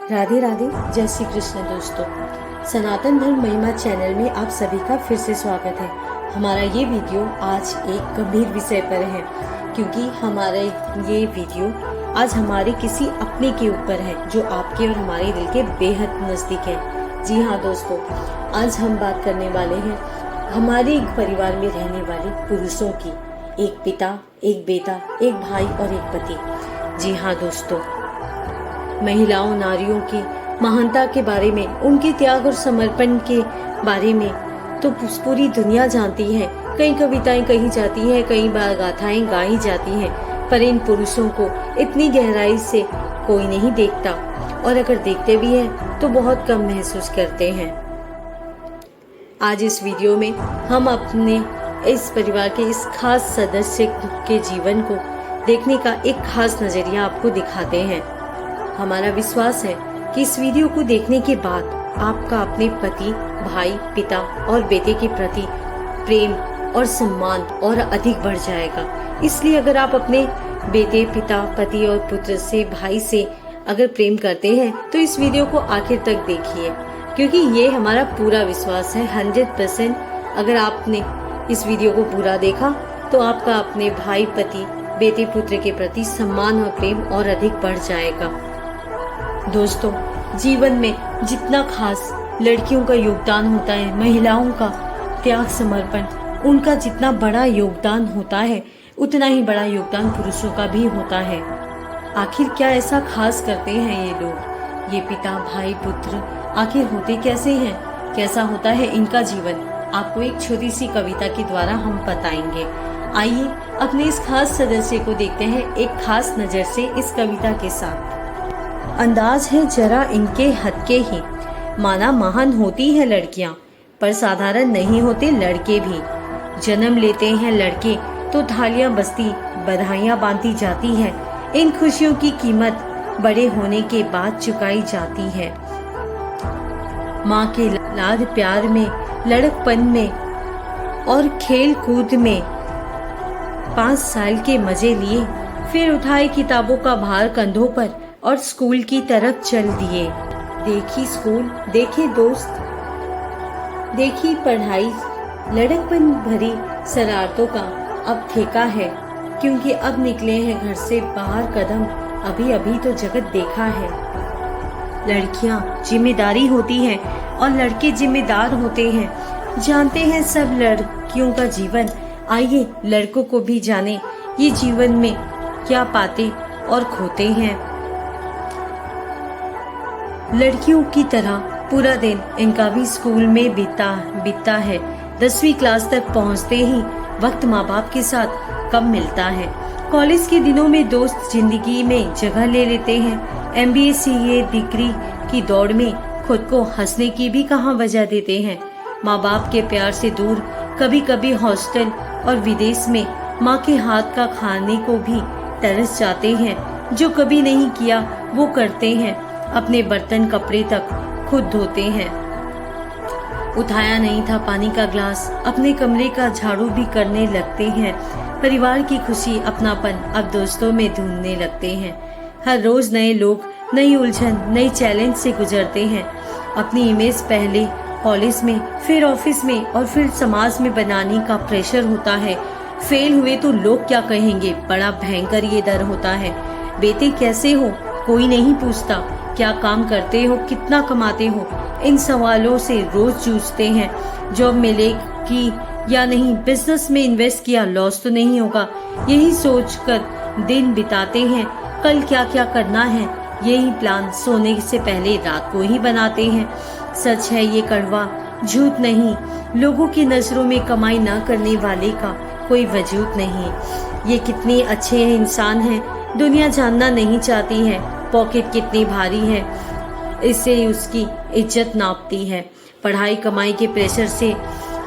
राधे राधे, जय श्री कृष्ण दोस्तों। सनातन धर्म महिमा चैनल में आप सभी का फिर से स्वागत है। हमारा ये वीडियो आज एक गंभीर विषय पर है, क्योंकि हमारा ये वीडियो आज हमारे किसी अपने के ऊपर है जो आपके और हमारे दिल के बेहद नजदीक है। जी हाँ दोस्तों, आज हम बात करने वाले हैं हमारे परिवार में रहने वाले पुरुषों की। एक पिता, एक बेटा, एक भाई और एक पति। जी हाँ दोस्तों, महिलाओं नारियों की महानता के बारे में, उनके त्याग और समर्पण के बारे में तो पूरी दुनिया जानती है। कई कविताएं कही जाती हैं, कई बार गाथाएं गाई जाती हैं, पर इन पुरुषों को इतनी गहराई से कोई नहीं देखता, और अगर देखते भी हैं तो बहुत कम महसूस करते हैं। आज इस वीडियो में हम अपने इस परिवार के इस खास सदस्य के जीवन को देखने का एक खास नजरिया आपको दिखाते हैं। हमारा विश्वास है कि इस वीडियो को देखने के बाद आपका अपने पति, भाई, पिता और बेटे के प्रति प्रेम और सम्मान और अधिक बढ़ जाएगा। इसलिए अगर आप अपने बेटे, पिता, पति और पुत्र से, भाई से अगर प्रेम करते हैं तो इस वीडियो को आखिर तक देखिए, क्योंकि ये हमारा पूरा विश्वास है 100%। अगर आपने इस वीडियो को पूरा देखा तो आपका अपने भाई, पति, बेटे, पुत्र के प्रति सम्मान और प्रेम और अधिक बढ़ जाएगा। दोस्तों, जीवन में जितना खास लड़कियों का योगदान होता है, महिलाओं का त्याग समर्पण, उनका जितना बड़ा योगदान होता है, उतना ही बड़ा योगदान पुरुषों का भी होता है। आखिर क्या ऐसा खास करते हैं ये लोग, ये पिता, भाई, पुत्र, आखिर होते कैसे हैं, कैसा होता है इनका जीवन, आपको एक छोटी सी कविता के द्वारा हम बताएंगे। आइए अपने इस खास सदस्य को देखते हैं एक खास नजर से इस कविता के साथ। अंदाज है जरा इनके हद के ही, माना महान होती है लड़कियां, पर साधारण नहीं होते लड़के भी। जन्म लेते हैं लड़के तो थालियां बजती, बधाइयां बांधी जाती है। इन खुशियों की कीमत बड़े होने के बाद चुकाई जाती है। माँ के लाड प्यार में, लड़कपन में और खेल कूद में 5 साल के मजे लिए, फिर उठाए किताबों का भार कंधों पर और स्कूल की तरफ चल दिए। देखी स्कूल, देखे दोस्त, देखी पढ़ाई, लड़कपन भरी शरारतों का अब ठेका है, क्योंकि अब निकले हैं घर से बाहर कदम, अभी अभी तो जगत देखा है। लड़कियां जिम्मेदारी होती हैं और लड़के जिम्मेदार होते हैं, जानते हैं सब लड़कियों का जीवन। आइए लड़कों को भी जाने ये जीवन में क्या पाते और खोते हैं। लड़कियों की तरह पूरा दिन इनका भी स्कूल में बीतता है। 10वीं क्लास तक पहुंचते ही वक्त माँ बाप के साथ कम मिलता है। कॉलेज के दिनों में दोस्त जिंदगी में जगह ले लेते हैं। MBA CA डिग्री की दौड़ में खुद को हंसने की भी कहाँ वजह देते हैं। माँ बाप के प्यार से दूर, कभी कभी हॉस्टल और विदेश में माँ के हाथ का खाने को भी तरस जाते हैं। जो कभी नहीं किया वो करते हैं, अपने बर्तन कपड़े तक खुद धोते हैं। उठाया नहीं था पानी का ग्लास, अपने कमरे का झाड़ू भी करने लगते हैं। परिवार की खुशी, अपनापन अब दोस्तों में ढूंढने लगते हैं। हर रोज नए लोग, नई उलझन, नई चैलेंज से गुजरते हैं। अपनी इमेज पहले कॉलेज में, फिर ऑफिस में और फिर समाज में बनाने का प्रेशर होता है। फेल हुए तो लोग क्या कहेंगे, बड़ा भयंकर ये डर होता है। बेटे कैसे हो, कोई नहीं पूछता। क्या काम करते हो, कितना कमाते हो, इन सवालों से रोज जूझते हैं। जॉब मिलेगी या नहीं, बिजनेस में इन्वेस्ट किया, लॉस तो नहीं होगा, यही सोचकर दिन बिताते हैं। कल क्या क्या करना है, यही प्लान सोने से पहले रात को ही बनाते हैं। सच है ये कड़वा, झूठ नहीं। लोगों की नजरों में कमाई ना करने वाले का कोई वजूद नहीं। ये कितने अच्छे इंसान हैं, दुनिया जानना नहीं चाहती है। पॉकेट कितनी भारी है, इससे उसकी इज्जत नापती है। पढ़ाई कमाई के प्रेशर से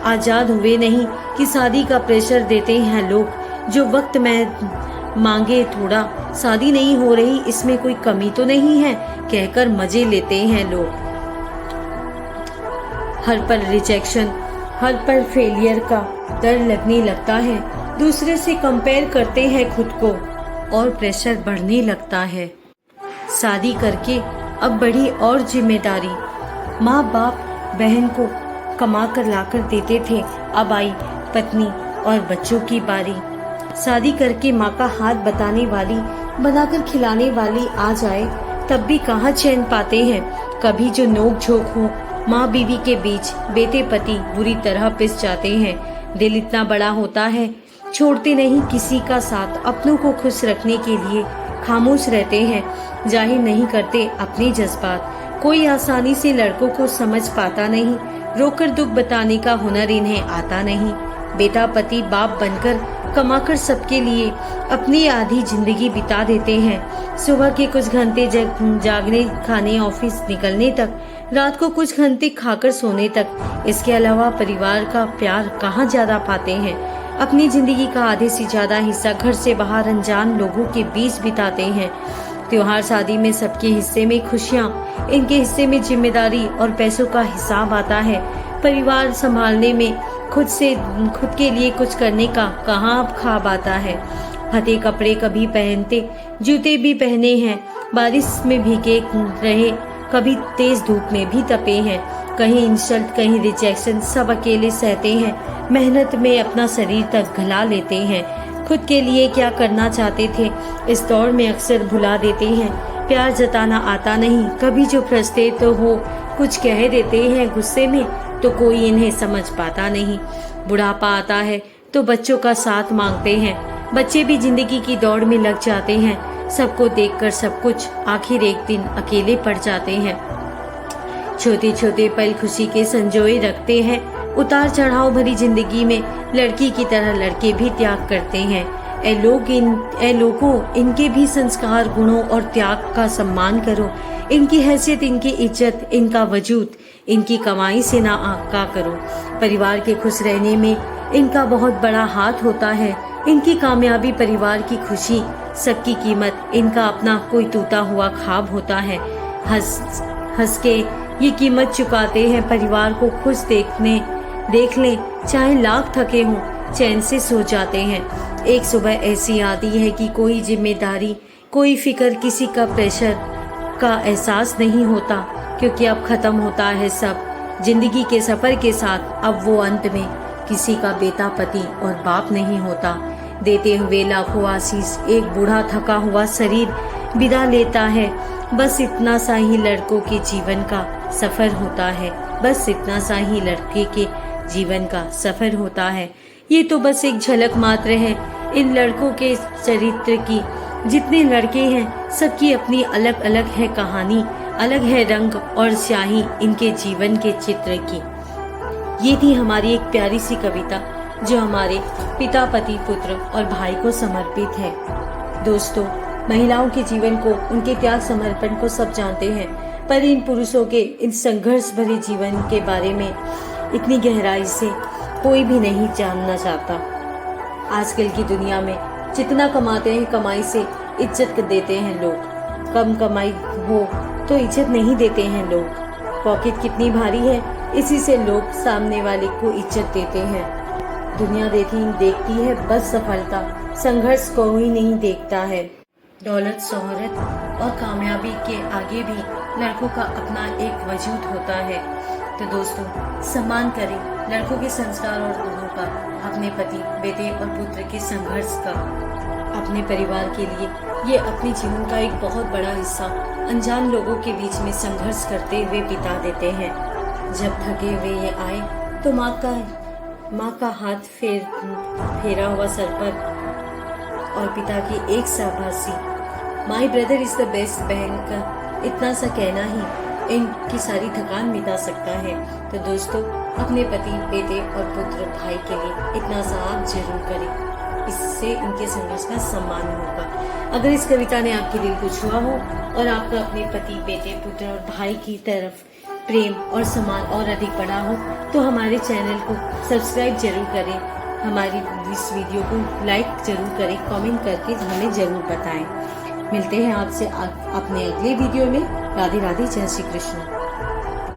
आजाद हुए नहीं कि शादी का प्रेशर देते हैं लोग। जो वक्त में मांगे थोड़ा, शादी नहीं हो रही इसमें कोई कमी तो नहीं है, कहकर मजे लेते हैं लोग। हर पर रिजेक्शन, हर पर फेलियर का डर लगने लगता है। दूसरे से कंपेयर करते हैं खुद को और प्रेशर बढ़ने लगता है। शादी करके अब बड़ी और जिम्मेदारी। माँ बाप बहन को कमा कर लाकर देते थे, अब आई पत्नी और बच्चों की बारी। शादी करके माँ का हाथ बताने वाली, बनाकर खिलाने वाली आ जाए तब भी कहाँ चैन पाते हैं। कभी जो नोक झोंक हो माँ बीवी के बीच, बेटे पति बुरी तरह पिस जाते हैं। दिल इतना बड़ा होता है, छोड़ते नहीं किसी का साथ, अपनों को खुश रखने के लिए खामोश रहते हैं, जाहिर नहीं करते अपने जज्बात। कोई आसानी से लड़कों को समझ पाता नहीं, रोकर दुख बताने का हुनर इन्हें आता नहीं। बेटा पति बाप बनकर कमाकर सबके लिए अपनी आधी जिंदगी बिता देते हैं। सुबह के कुछ घंटे जागने, खाने, ऑफिस निकलने तक, रात को कुछ घंटे खाकर सोने तक। इसके अलावा परिवार का प्यार कहाँ ज्यादा पाते हैं। अपनी जिंदगी का आधे से ज्यादा हिस्सा घर से बाहर अनजान लोगों के बीच बिताते हैं। त्योहार शादी में सबके हिस्से में खुशियाँ, इनके हिस्से में जिम्मेदारी और पैसों का हिसाब आता है। परिवार संभालने में खुद के लिए कुछ करने का कहाँ ख्वाब आता है। फटे कपड़े कभी पहनते, जूते भी पहने हैं, बारिश में भीगे रहे, कभी तेज धूप में भी तपे हैं। कहीं इंसल्ट, कहीं रिजेक्शन, सब अकेले सहते हैं। मेहनत में अपना शरीर तक गला लेते हैं। खुद के लिए क्या करना चाहते थे इस दौर में अक्सर भुला देते हैं। प्यार जताना आता नहीं, कभी जो फ्रस्ट्रेट तो हो कुछ कह देते हैं गुस्से में, तो कोई इन्हें समझ पाता नहीं। बुढ़ापा आता है तो बच्चों का साथ मांगते हैं। बच्चे भी जिंदगी की दौड़ में लग जाते हैं। सबको देखकर सब कुछ, आखिर एक दिन अकेले पड़ जाते हैं। छोटे छोटे पल खुशी के संजोए रखते हैं। उतार चढ़ाव भरी जिंदगी में लड़की की तरह लड़के भी त्याग करते हैं। ए लोगों, इनके भी संस्कार, गुणों और त्याग का सम्मान करो। इनकी हैसियत, इनकी इज्जत, इनका वजूद, इनकी कमाई से ना आका करो। परिवार के खुश रहने में इनका बहुत बड़ा हाथ होता है। इनकी कामयाबी परिवार की खुशी, सबकी कीमत, इनका अपना कोई टूटा हुआ ख्वाब होता है। हंस के ये कीमत चुकाते हैं। परिवार को खुश देख लें, चाहे लाख थके हों, चैन से सो जाते हैं। एक सुबह ऐसी आती है कि कोई जिम्मेदारी, कोई फिक्र, किसी का प्रेशर का एहसास नहीं होता, क्योंकि अब खत्म होता है सब। जिंदगी के सफर के साथ अब वो अंत में किसी का बेटा पति और बाप नहीं होता। देते हुए लाखों आशीष एक बूढ़ा थका हुआ शरीर विदा लेता है। बस इतना सा ही लड़कों के जीवन का सफर होता है। बस इतना सा ही लड़के के जीवन का सफर होता है। ये तो बस एक झलक मात्र है इन लड़कों के चरित्र की। जितने लड़के हैं सबकी अपनी अलग अलग है कहानी, अलग है रंग और स्याही इनके जीवन के चित्र की। ये थी हमारी एक प्यारी सी कविता जो हमारे पिता, पति, पुत्र और भाई को समर्पित है। दोस्तों, महिलाओं के जीवन को, उनके त्याग समर्पण को सब जानते हैं, पर इन पुरुषों के इन संघर्ष भरे जीवन के बारे में इतनी गहराई से कोई भी नहीं जानना चाहता। आजकल की दुनिया में जितना कमाते हैं, कमाई से इज्जत देते हैं लोग। कम कमाई हो तो इज्जत नहीं देते हैं लोग। पॉकेट कितनी भारी है, इसी से लोग सामने वाले को इज्जत देते हैं। दुनिया देखती है बस सफलता, संघर्ष कोई नहीं देखता है। दौलत, शोहरत और कामयाबी के आगे भी लड़कों का अपना एक वजूद होता है। तो दोस्तों, सम्मान करें लड़कों के संस्कार और गुणों का, अपने पति, बेटे और पुत्र के संघर्ष का। अपने परिवार के लिए ये अपने जीवन का एक बहुत बड़ा हिस्सा अनजान लोगों के बीच में संघर्ष करते हुए बिता देते हैं। जब थके हुए ये आए तो माँ का हाथ फेरा हुआ सर पर और पिता की एक शाबाशी, my brother is the best, बहन का इतना सा कहना ही इनकी सारी थकान मिटा सकता है। तो दोस्तों, अपने पति, बेटे और पुत्र, भाई के लिए इतना सा आप जरूर करें, इससे इनके संघर्ष का सम्मान होगा। अगर इस कविता ने आपके दिल को छुआ हो और आपका अपने पति, बेटे, पुत्र और भाई की तरफ प्रेम और सम्मान और अधिक बढ़ा हो तो हमारे चैनल को सब्सक्राइब जरूर करें, हमारी इस वीडियो को लाइक जरूर करें, कमेंट करके हमें जरूर बताएं। मिलते हैं आपसे अपने अगले वीडियो में। राधे राधे, जय श्री कृष्ण।